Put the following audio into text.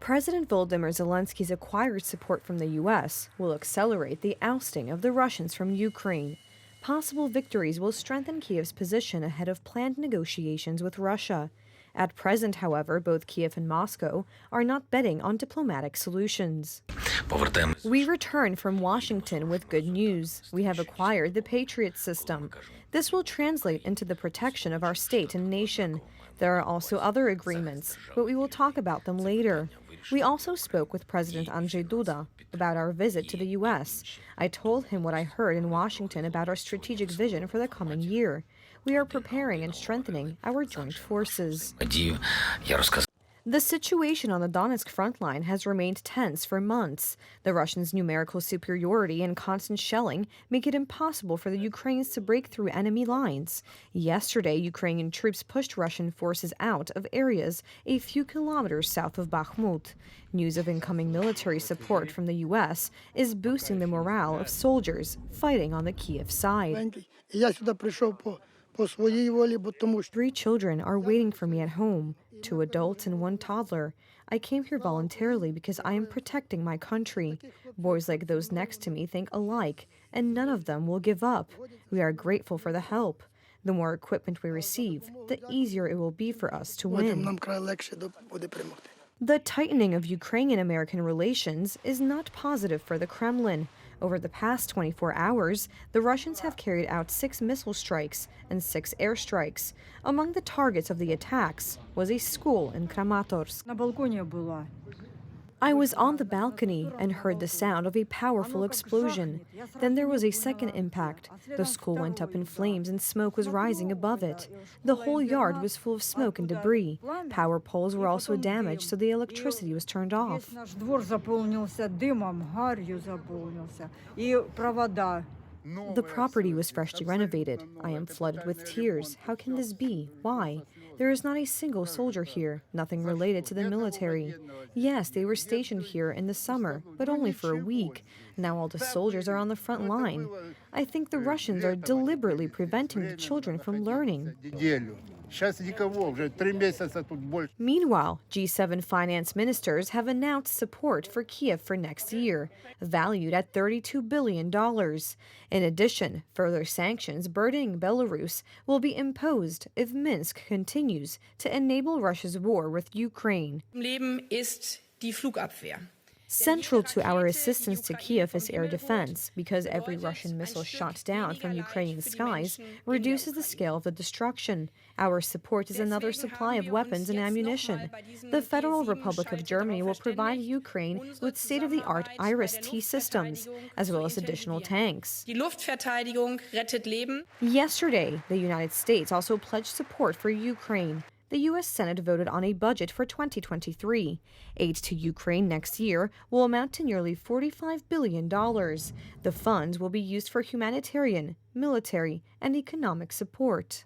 President Volodymyr Zelensky's acquired support from the U.S. will accelerate the ousting of the Russians from Ukraine. Possible victories will strengthen Kiev's position ahead of planned negotiations with Russia. At present, however, both Kiev and Moscow are not betting on diplomatic solutions. We return from Washington with good news. We have acquired the Patriot system. This will translate into the protection of our state and nation. There are also other agreements, but we will talk about them later. We also spoke with President Andrzej Duda about our visit to the U.S. I told him what I heard in Washington about our strategic vision for the coming year. We are preparing and strengthening our joint forces. The situation on the Donetsk front line has remained tense for months. The Russians' numerical superiority and constant shelling make it impossible for the Ukrainians to break through enemy lines. Yesterday, Ukrainian troops pushed Russian forces out of areas a few kilometers south of Bakhmut. News of incoming military support from the U.S. is boosting the morale of soldiers fighting on the Kiev side. 3 children are waiting for me at home, 2 adults and 1 toddler. I came here voluntarily because I am protecting my country. Boys like those next to me think alike, and none of them will give up. We are grateful for the help. The more equipment we receive, the easier it will be for us to win. The tightening of Ukrainian-American relations is not positive for the Kremlin. Over the past 24 hours, the Russians have carried out 6 missile strikes and 6 airstrikes. Among the targets of the attacks was a school in Kramatorsk. I was on the balcony and heard the sound of a powerful explosion. Then there was a second impact. The school went up in flames and smoke was rising above it. The whole yard was full of smoke and debris. Power poles were also damaged, so the electricity was turned off. The property was freshly renovated. I am flooded with tears. How can this be? Why? There is not a single soldier here, nothing related to the military. Yes, they were stationed here in the summer, but only for a week. Now all the soldiers are on the front line. I think the Russians are deliberately preventing the children from learning. Meanwhile, G7 finance ministers have announced support for Kiev for next year, valued at $32 billion. In addition, further sanctions burdening Belarus will be imposed if Minsk continues to enable Russia's war with Ukraine. Central to our assistance to Kiev is air defense, because every Russian missile shot down from Ukrainian skies reduces the scale of the destruction. Our support is another supply of weapons and ammunition. The Federal Republic of Germany will provide Ukraine with state-of-the-art Iris-T systems, as well as additional tanks. Yesterday, the United States also pledged support for Ukraine. The U.S. Senate voted on a budget for 2023. Aid to Ukraine next year will amount to nearly $45 billion. The funds will be used for humanitarian, military, and economic support.